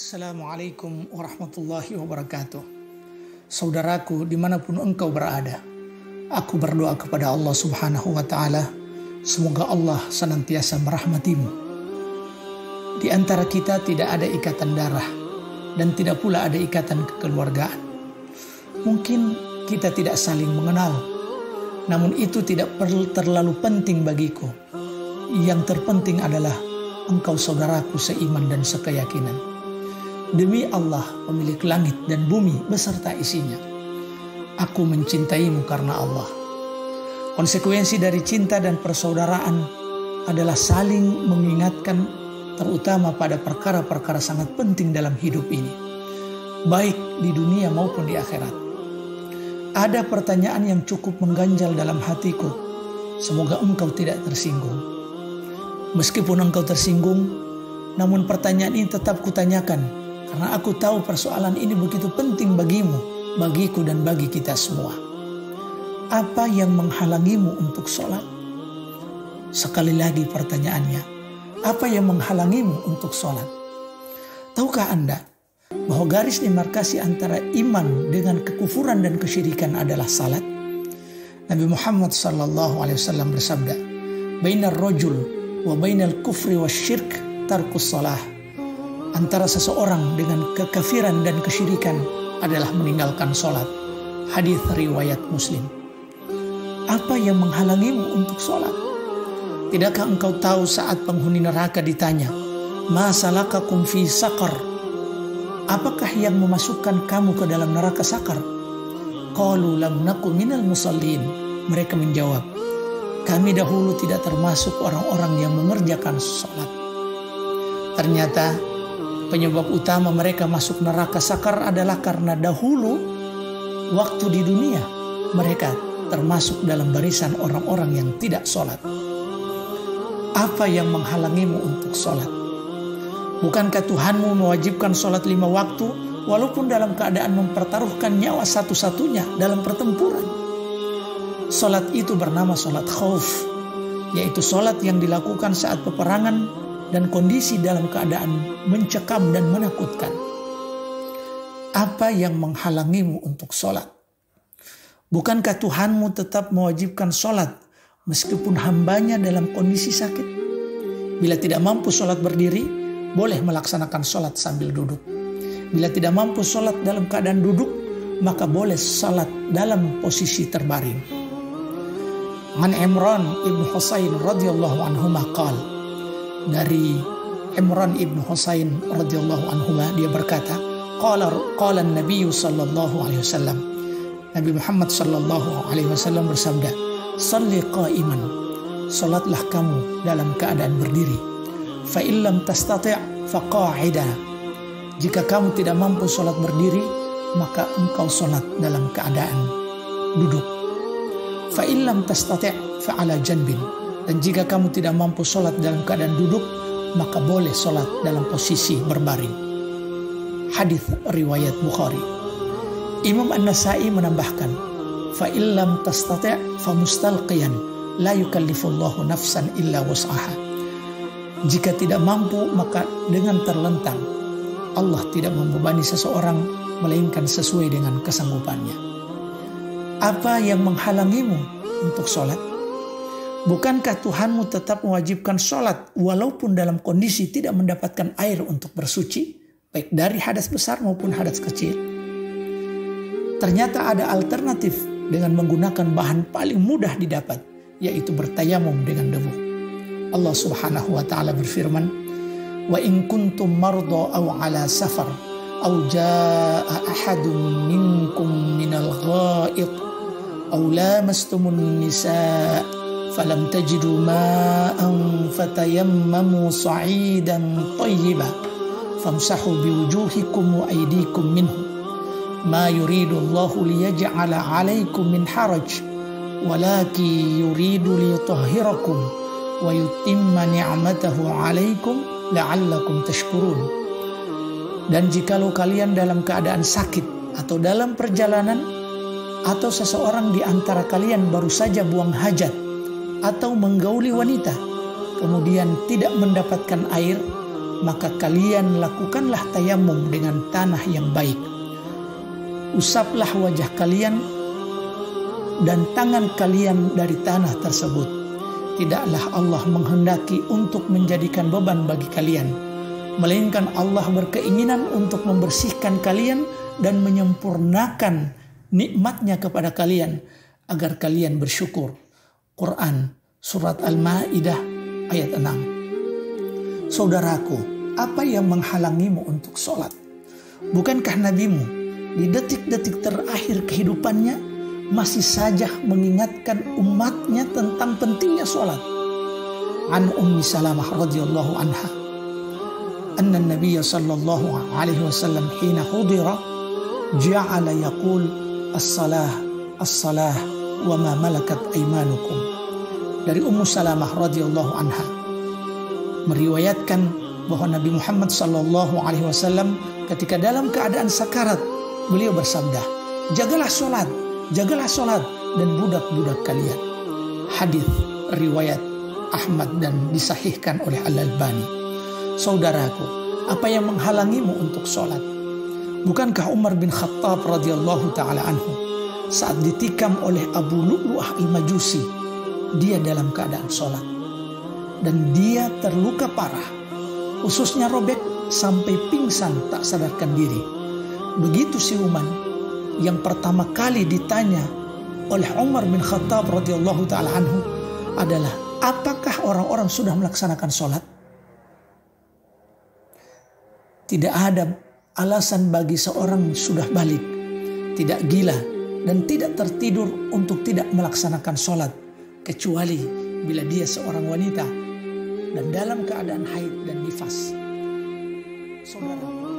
Assalamualaikum warahmatullahi wabarakatuh. Saudaraku dimanapun engkau berada, aku berdoa kepada Allah subhanahu wa ta'ala, semoga Allah senantiasa merahmatimu. Di antara kita tidak ada ikatan darah dan tidak pula ada ikatan kekeluargaan. Mungkin kita tidak saling mengenal, namun itu tidak perlu terlalu penting bagiku. Yang terpenting adalah engkau saudaraku seiman dan sekeyakinan. Demi Allah, pemilik langit dan bumi beserta isinya, aku mencintaimu karena Allah. Konsekuensi dari cinta dan persaudaraan adalah saling mengingatkan, terutama pada perkara-perkara sangat penting dalam hidup ini, baik di dunia maupun di akhirat. Ada pertanyaan yang cukup mengganjal dalam hatiku. Semoga engkau tidak tersinggung. Meskipun engkau tersinggung, namun pertanyaan ini tetap kutanyakan, karena aku tahu persoalan ini begitu penting bagimu, bagiku dan bagi kita semua. Apa yang menghalangimu untuk sholat? Sekali lagi pertanyaannya, apa yang menghalangimu untuk sholat? Tahukah Anda bahwa garis demarkasi antara iman dengan kekufuran dan kesyirikan adalah salat? Nabi Muhammad SAW bersabda, "Bainar rajul wa bainal kufri wasyirk tarkus salah." Antara seseorang dengan kekafiran dan kesyirikan adalah meninggalkan sholat. Hadis riwayat Muslim. Apa yang menghalangimu untuk sholat? Tidakkah engkau tahu saat penghuni neraka ditanya, "Ma salakakum fi saqar?" Apakah yang memasukkan kamu ke dalam neraka sakar? Qalu lam naku minal musallin. Mereka menjawab, kami dahulu tidak termasuk orang-orang yang mengerjakan sholat. Ternyata penyebab utama mereka masuk neraka sakar adalah karena dahulu waktu di dunia mereka termasuk dalam barisan orang-orang yang tidak sholat. Apa yang menghalangimu untuk sholat? Bukankah Tuhanmu mewajibkan sholat 5 waktu walaupun dalam keadaan mempertaruhkan nyawa satu-satunya dalam pertempuran? Sholat itu bernama sholat khauf, yaitu sholat yang dilakukan saat peperangan dan kondisi dalam keadaan mencekam dan menakutkan. Apa yang menghalangimu untuk sholat? Bukankah Tuhanmu tetap mewajibkan sholat meskipun hambanya dalam kondisi sakit? Bila tidak mampu sholat berdiri, boleh melaksanakan sholat sambil duduk. Bila tidak mampu sholat dalam keadaan duduk, maka boleh sholat dalam posisi terbaring. Man Imran ibn Husain radhiyallahu anhu qala, dari Imran ibn Husain radhiyallahu anhu dia berkata, qala Nabi sallallahu alaihi wasallam, Nabi Muhammad sallallahu alaihi wasallam bersabda, "Shalli qa'iman." Salatlah kamu dalam keadaan berdiri. Fa illam tastati' fa qa'ida. Jika kamu tidak mampu salat berdiri, maka engkau salat dalam keadaan duduk. Fa illam tastati' fa 'ala janbin. Dan jika kamu tidak mampu sholat dalam keadaan duduk, maka boleh sholat dalam posisi berbaring. Hadis riwayat Bukhari. Imam An-Nasai menambahkan, fa illam tastati' fa mustalqiyan la yukallifullahu nafsan illa wus'aha. Jika tidak mampu, maka dengan terlentang. Allah tidak membebani seseorang melainkan sesuai dengan kesanggupannya. Apa yang menghalangimu untuk sholat? Bukankah Tuhanmu tetap mewajibkan sholat walaupun dalam kondisi tidak mendapatkan air untuk bersuci, baik dari hadas besar maupun hadas kecil? Ternyata ada alternatif dengan menggunakan bahan paling mudah didapat, yaitu bertayamum dengan debu. Allah subhanahu wa ta'ala berfirman, "Wa in kuntum marda aw ala safar aw jaa ahadun minkum minal gha'id aw lamastumun nisaa falam tajidu ma'an fatayammamu sa'idan tayyiban famsahu biwujuhikum wa aydikum minhu ma yuridu Allahu liyaj'ala 'alaikum min haraj walakin yuridu liyutahhirakum wa yutimma ni'matahu 'alaikum la'allakum tashkurun." Dan jikalau kalian dalam keadaan sakit atau dalam perjalanan, atau seseorang di antara kalian baru saja buang hajat atau menggauli wanita, kemudian tidak mendapatkan air, maka kalian lakukanlah tayamum dengan tanah yang baik. Usaplah wajah kalian dan tangan kalian dari tanah tersebut. Tidaklah Allah menghendaki untuk menjadikan beban bagi kalian, melainkan Allah berkeinginan untuk membersihkan kalian dan menyempurnakan nikmatnya kepada kalian agar kalian bersyukur. Quran Surat Al-Ma'idah ayat 6. Saudaraku, apa yang menghalangimu untuk sholat? Bukankah nabimu di detik-detik terakhir kehidupannya masih saja mengingatkan umatnya tentang pentingnya sholat? An Ummi Salamah radhiyallahu anha anna Nabiy sallallahu alaihi wasallam hina hudira ja'ala yaqul as-salah as-salah wa ma malakat aymanukum. Dari Ummu Salamah radhiyallahu anha meriwayatkan bahwa Nabi Muhammad sallallahu alaihi wasallam ketika dalam keadaan sakarat, beliau bersabda, jagalah sholat dan budak-budak kalian. Hadis riwayat Ahmad dan disahihkan oleh Al-Albani. Saudaraku, apa yang menghalangimu untuk sholat? Bukankah Umar bin Khattab radhiyallahu taala anhu saat ditikam oleh Abu Lu'lu'ah al-Majusi, dia dalam keadaan sholat dan dia terluka parah, ususnya robek sampai pingsan tak sadarkan diri. Begitu siluman yang pertama kali ditanya oleh Umar bin Khattab radhiyallahu taala anhu adalah, apakah orang-orang sudah melaksanakan sholat? Tidak ada alasan bagi seorang sudah balik, tidak gila dan tidak tertidur untuk tidak melaksanakan sholat, kecuali bila dia seorang wanita dan dalam keadaan haid dan nifas. Saudara,